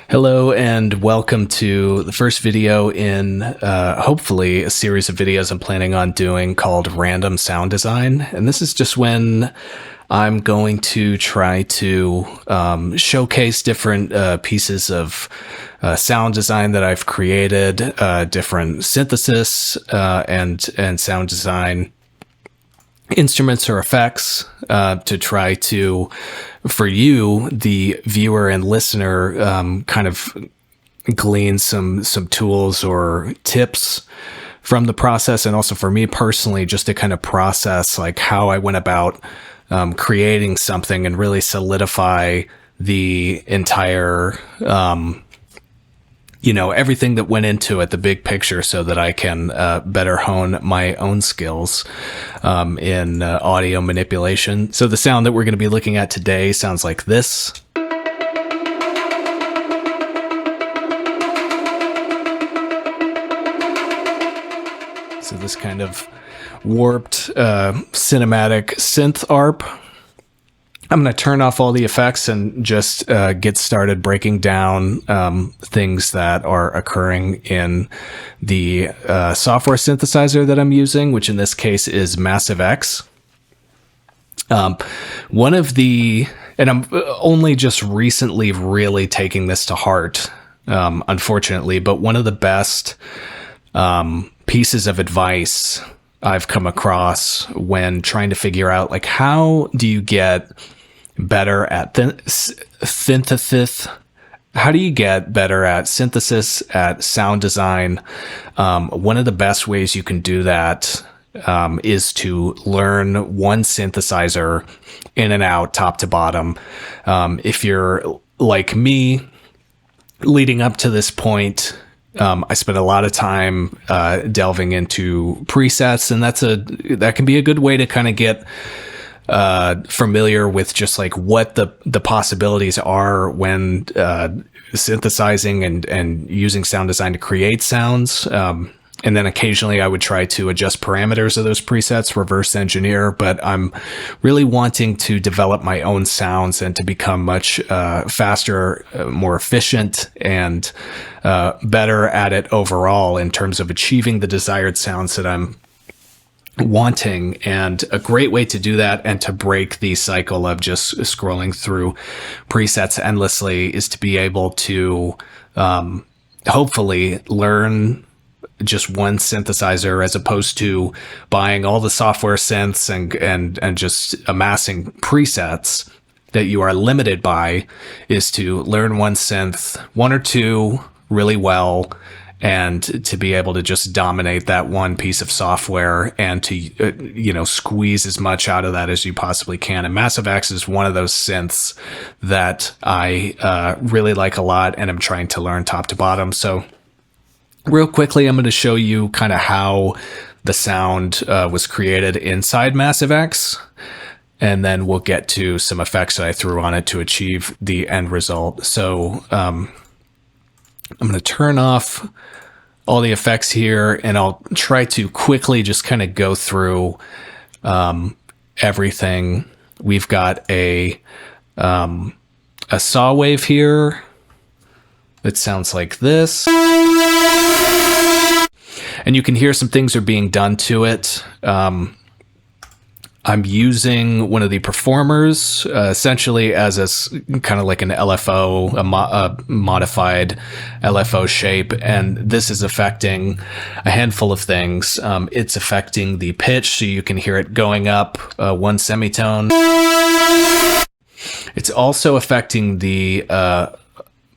Hello and welcome to the first video in hopefully a series of videos I'm planning on doing called Random Sound Design. And this is just when I'm going to try to showcase different pieces of sound design that I've created, different synthesis and sound design instruments or effects to try to, for you, the viewer and listener, kind of glean some tools or tips from the process, and also for me personally, just to kind of process like how I went about creating something and really solidify the entire everything that went into it, the big picture, so that I can better hone my own skills in audio manipulation. So the sound that we're going to be looking at today sounds like this. So this kind of warped cinematic synth ARP. I'm going to turn off all the effects and just get started breaking down things that are occurring in the software synthesizer that I'm using, which in this case is Massive X. One of the, and I'm only just recently really taking this to heart, unfortunately, but one of the best pieces of advice I've come across when trying to figure out, like, how do you get better at synthesis? How do you get better at synthesis, at sound design? One of the best ways you can do that is to learn one synthesizer in and out, top to bottom. If you're like me, leading up to this point, I spent a lot of time delving into presets, and that can be a good way to kind of get familiar with just like what the possibilities are when synthesizing and using sound design to create sounds. And then occasionally I would try to adjust parameters of those presets, reverse engineer, but I'm really wanting to develop my own sounds and to become much faster, more efficient, and better at it overall in terms of achieving the desired sounds that I'm wanting. And a great way to do that and to break the cycle of just scrolling through presets endlessly is to be able to hopefully learn just one synthesizer, as opposed to buying all the software synths and just amassing presets that you are limited by. Is to learn one synth, one or two, really well, and to be able to just dominate that one piece of software and to squeeze as much out of that as you possibly can. And Massive X is one of those synths that I really like a lot, and I'm trying to learn top to bottom. So real quickly, I'm going to show you kind of how the sound was created inside Massive X, and then we'll get to some effects that I threw on it to achieve the end result. So I'm going to turn off all the effects here, and I'll try to quickly just kind of go through everything. We've got a saw wave here that sounds like this. And you can hear some things are being done to it. I'm using one of the performers essentially as a kind of like an LFO, a modified LFO shape. And this is affecting a handful of things. It's affecting the pitch, so you can hear it going up one semitone. It's also affecting the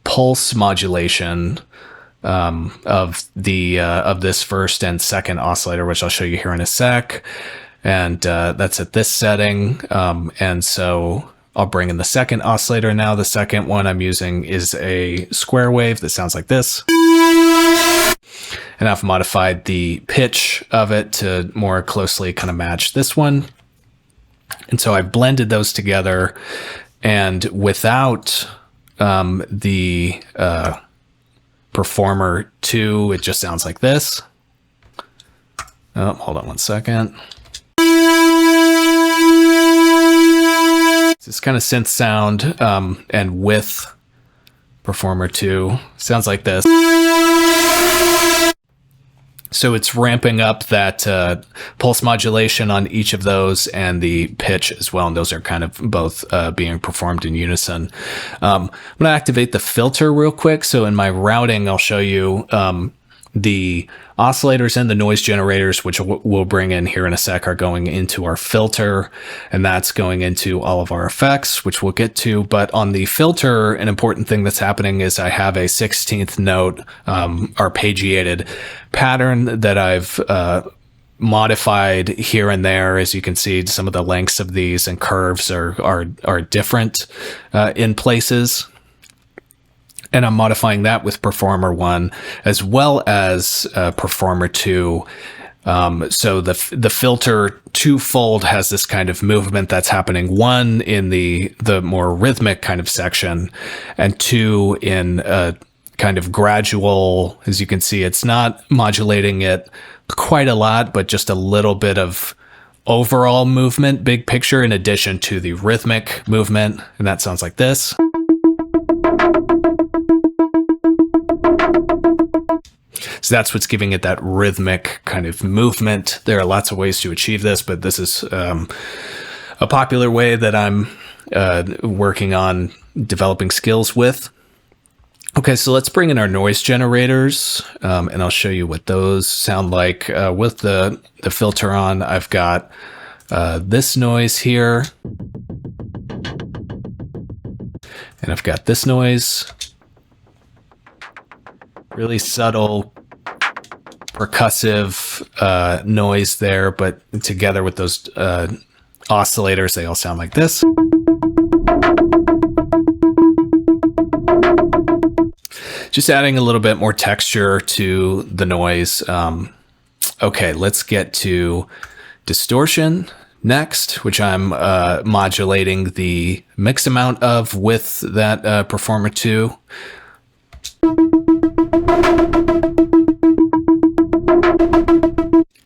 pulse modulation of this first and second oscillator, which I'll show you here in a sec. And that's at this setting. And so I'll bring in the second oscillator now. The second one I'm using is a square wave that sounds like this. And I've modified the pitch of it to more closely kind of match this one. And so I've blended those together, and without the Performer 2, it just sounds like this. Oh, hold on one second. This kind of synth sound, and with Performer 2 sounds like this. So it's ramping up that pulse modulation on each of those and the pitch as well. And those are kind of both being performed in unison. I'm going to activate the filter real quick. So in my routing, I'll show you the oscillators and the noise generators, which we'll bring in here in a sec, are going into our filter, and that's going into all of our effects, which we'll get to. But on the filter, an important thing that's happening is I have a 16th note arpeggiated pattern that I've modified here and there. As you can see, some of the lengths of these and curves are different in places. And I'm modifying that with Performer 1 as well as Performer 2. So the filter twofold has this kind of movement that's happening, one in the more rhythmic kind of section, and two in a kind of gradual. As you can see, it's not modulating it quite a lot, but just a little bit of overall movement, big picture, in addition to the rhythmic movement. And that sounds like this. So that's what's giving it that rhythmic kind of movement. There are lots of ways to achieve this, but this is a popular way that I'm working on developing skills with. Okay, so let's bring in our noise generators, and I'll show you what those sound like. With the filter on, I've got this noise here, and I've got this noise. Really subtle percussive noise there, but together with those oscillators, they all sound like this. Just adding a little bit more texture to the noise. Okay, let's get to distortion next, which I'm modulating the mix amount of with that Performer 2.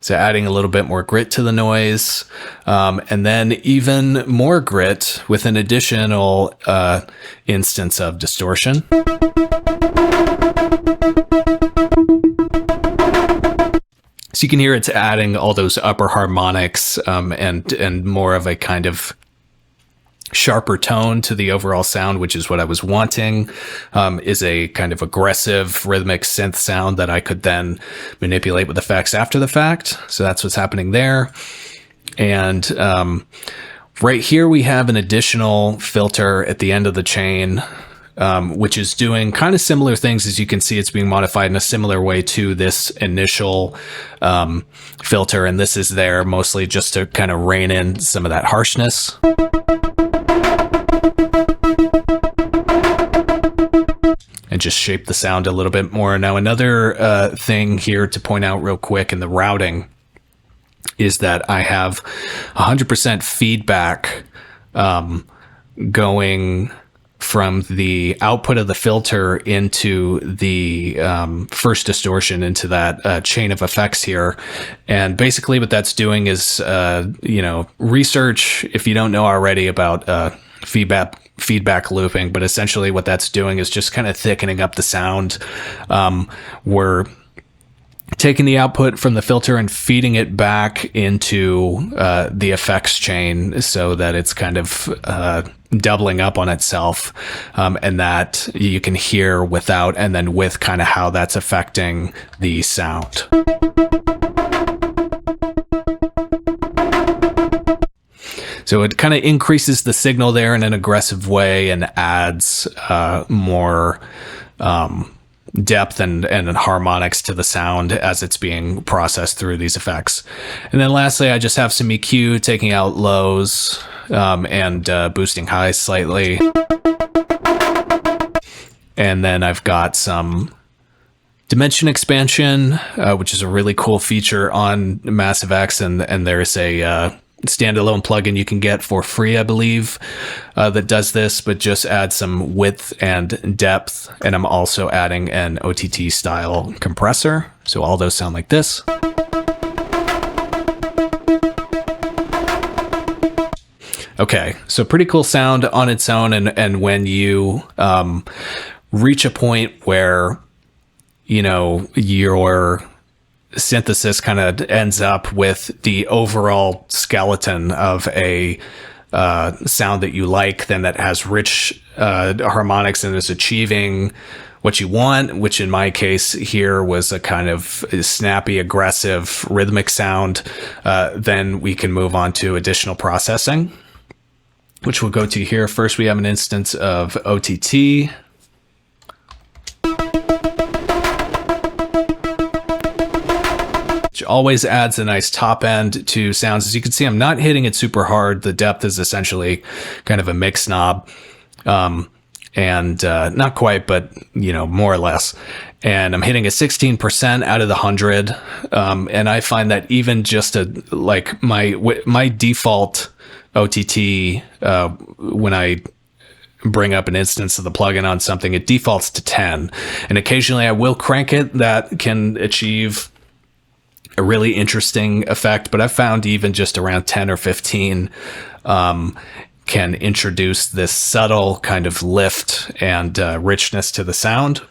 So adding a little bit more grit to the noise, and then even more grit with an additional instance of distortion. So you can hear it's adding all those upper harmonics and more of a kind of sharper tone to the overall sound, which is what I was wanting, is a kind of aggressive rhythmic synth sound that I could then manipulate with effects after the fact. So that's what's happening there. And right here we have an additional filter at the end of the chain, which is doing kind of similar things. As you can see, it's being modified in a similar way to this initial filter. And this is there mostly just to kind of rein in some of that harshness. And just shape the sound a little bit more. Now, another thing here to point out real quick in the routing is that I have 100% feedback going from the output of the filter into the first distortion, into that chain of effects here. And basically what that's doing is, research, if you don't know already about feedback looping, but essentially what that's doing is just kind of thickening up the sound. We're taking the output from the filter and feeding it back into the effects chain so that it's kind of doubling up on itself, and that you can hear without and then with kind of how that's affecting the sound. So it kind of increases the signal there in an aggressive way and adds more depth and harmonics to the sound as it's being processed through these effects. And then lastly, I just have some EQ, taking out lows and boosting highs slightly. And then I've got some dimension expansion, which is a really cool feature on Massive X, and there's a standalone plugin you can get for free, I believe, that does this, but just add some width and depth. And I'm also adding an OTT style compressor. So all those sound like this. Okay, so pretty cool sound on its own. And when you reach a point where, you know, your synthesis kind of ends up with the overall skeleton of a sound that you like, then that has rich harmonics and is achieving what you want, which in my case here was a kind of snappy, aggressive, rhythmic sound. Then we can move on to additional processing, which we'll go to here. First, we have an instance of OTT. Which always adds a nice top end to sounds. As you can see, I'm not hitting it super hard. The depth is essentially kind of a mix knob. And not quite, but, you know, more or less. And I'm hitting a 16% out of the 100. And I find that even just like my default OTT, when I bring up an instance of the plugin on something, it defaults to 10. And occasionally I will crank it. That can achieve a really interesting effect. But I've found even just around 10 or 15, can introduce this subtle kind of lift and richness to the sound.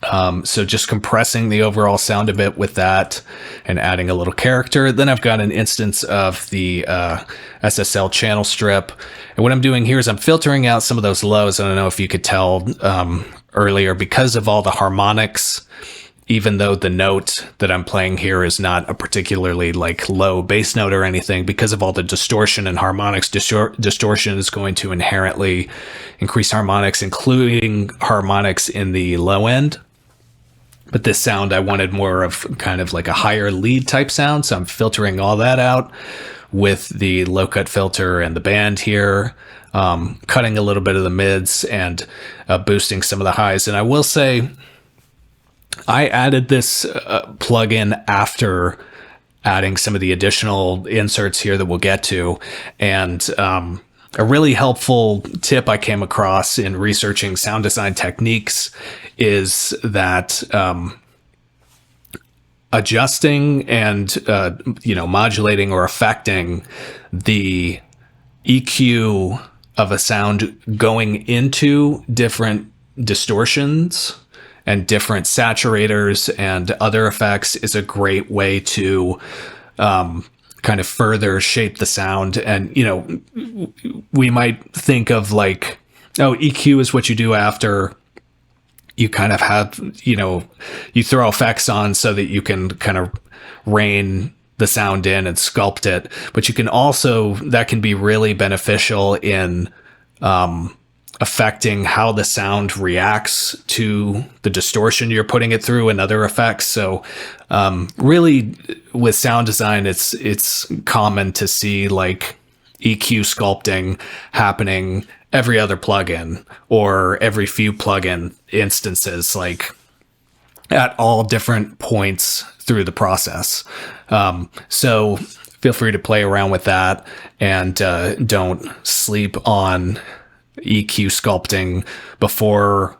So just compressing the overall sound a bit with that and adding a little character. Then I've got an instance of the SSL channel strip. And what I'm doing here is I'm filtering out some of those lows. I don't know if you could tell earlier, because of all the harmonics, even though the note that I'm playing here is not a particularly like low bass note or anything, because of all the distortion and harmonics, distortion is going to inherently increase harmonics, including harmonics in the low end. But this sound, I wanted more of kind of like a higher lead type sound. So I'm filtering all that out with the low cut filter and the band here, cutting a little bit of the mids and boosting some of the highs. And I will say, I added this plugin after adding some of the additional inserts here that we'll get to. And a really helpful tip I came across in researching sound design techniques is that adjusting and modulating or affecting the EQ of a sound going into different distortions and different saturators and other effects is a great way to kind of further shape the sound. And, you know, we might think of like, oh, EQ is what you do after you kind of have, you know, you throw effects on so that you can kind of rein the sound in and sculpt it. But you can also, that can be really beneficial in affecting how the sound reacts to the distortion you're putting it through and other effects. So really with sound design, it's common to see like EQ sculpting happening every other plugin or every few plugin instances, like at all different points through the process. So feel free to play around with that and don't sleep on EQ sculpting before,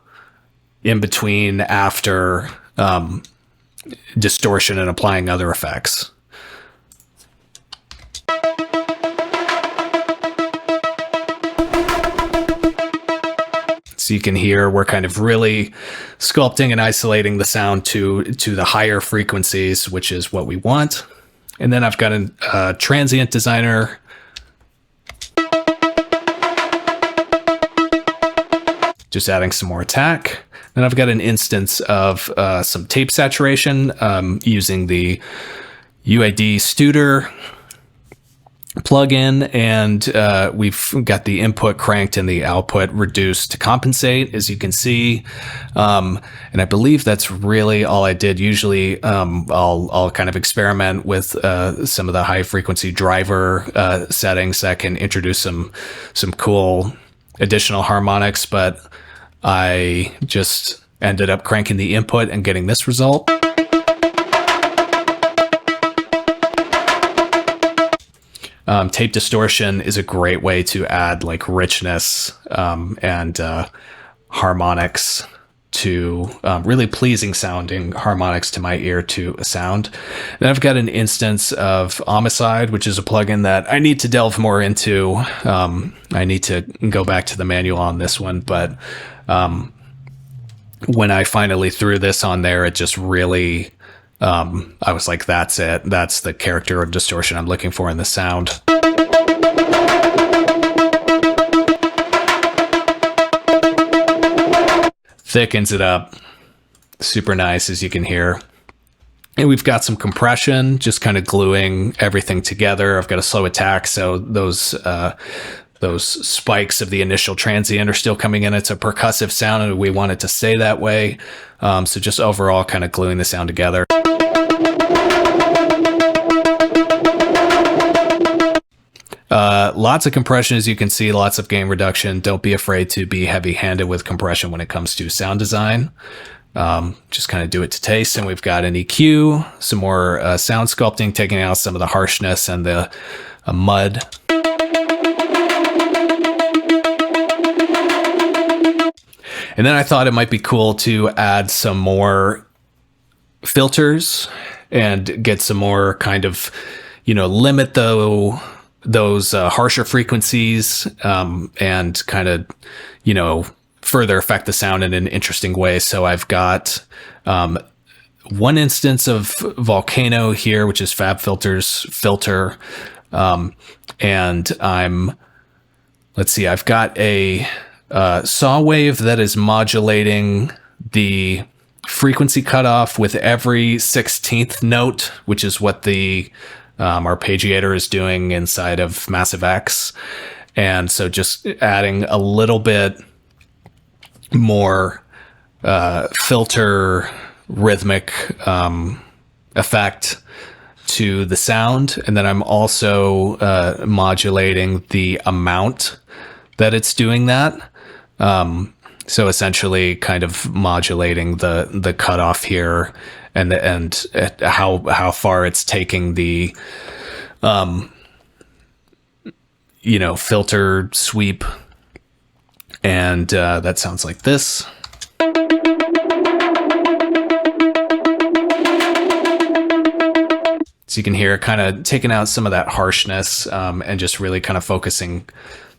in between, after distortion and applying other effects. So you can hear we're kind of really sculpting and isolating the sound to the higher frequencies, which is what we want. And then I've got a transient designer. Just adding some more attack. Then I've got an instance of some tape saturation using the UAD Studer plugin, and we've got the input cranked and the output reduced to compensate, as you can see. And I believe that's really all I did. Usually I'll kind of experiment with some of the high frequency driver settings that can introduce some cool additional harmonics, but I just ended up cranking the input and getting this result. Tape distortion is a great way to add like richness and harmonics to really pleasing sounding harmonics to my ear to a sound. Then I've got an instance of Homicide, which is a plugin that I need to delve more into. I need to go back to the manual on this one, but When I finally threw this on there, it just really, I was like, that's it. That's the character of distortion I'm looking for in the sound. Thickens it up. Super nice, as you can hear. And we've got some compression, just kind of gluing everything together. I've got a slow attack, so those spikes of the initial transient are still coming in. It's a percussive sound, and we want it to stay that way. So just overall kind of gluing the sound together. Lots of compression, as you can see, lots of gain reduction. Don't be afraid to be heavy-handed with compression when it comes to sound design. Just kind of do it to taste. And we've got an EQ, some more sound sculpting, taking out some of the harshness and the mud. And then I thought it might be cool to add some more filters and get some more kind of, limit those harsher frequencies and kind of, further affect the sound in an interesting way. So I've got one instance of Volcano here, which is FabFilter's filter. And I've got a saw wave that is modulating the frequency cutoff with every 16th note, which is what the arpeggiator is doing inside of Massive X. And so just adding a little bit more filter rhythmic effect to the sound. And then I'm also modulating the amount that it's doing that. So essentially kind of modulating the cutoff here and how far it's taking the filter sweep. And that sounds like this. So you can hear kind of taking out some of that harshness and just really kind of focusing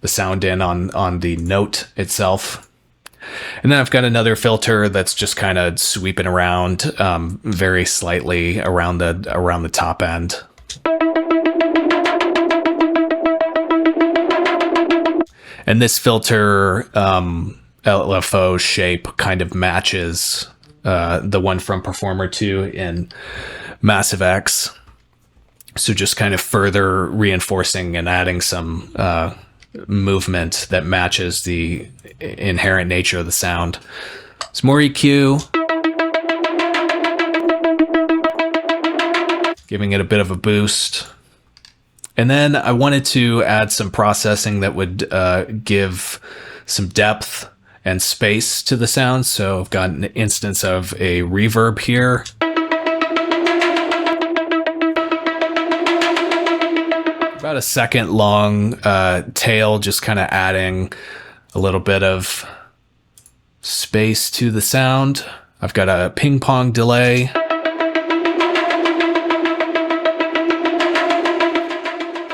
the sound in on the note itself. And then I've got another filter that's just kind of sweeping around very slightly around the top end. And this filter LFO shape kind of matches the one from Performer 2 in Massive X. So just kind of further reinforcing and adding some movement that matches the inherent nature of the sound. Some more EQ. Giving it a bit of a boost. And then I wanted to add some processing that would give some depth and space to the sound. So I've got an instance of a reverb here. About a second long tail, just kind of adding a little bit of space to the sound. I've got a ping pong delay.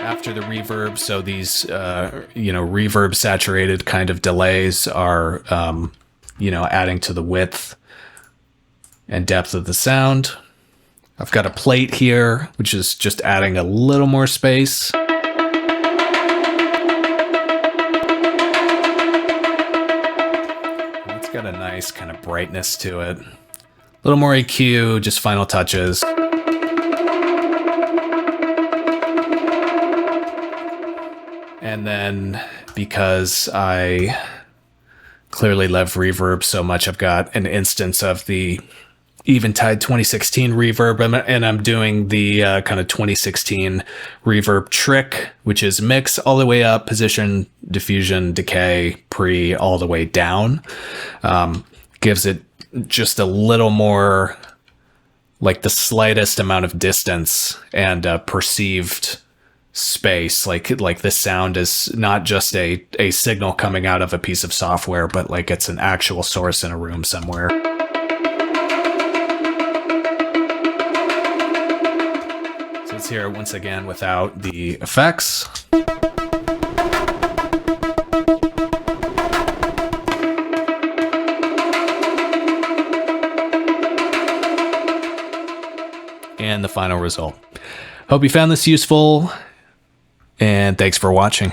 After the reverb, so these reverb saturated kind of delays are adding to the width and depth of the sound. I've got a plate here, which is just adding a little more space. It's got a nice kind of brightness to it. A little more EQ, just final touches. And then because I clearly love reverb so much, I've got an instance of the Eventide 2016 reverb, and I'm doing the kind of 2016 reverb trick, which is mix all the way up, position, diffusion, decay, pre, all the way down. Gives it just a little more, like the slightest amount of distance and perceived space. Like this sound is not just a signal coming out of a piece of software, but like it's an actual source in a room somewhere. So let's hear it once again without the effects. and the final result. Hope you found this useful, and thanks for watching.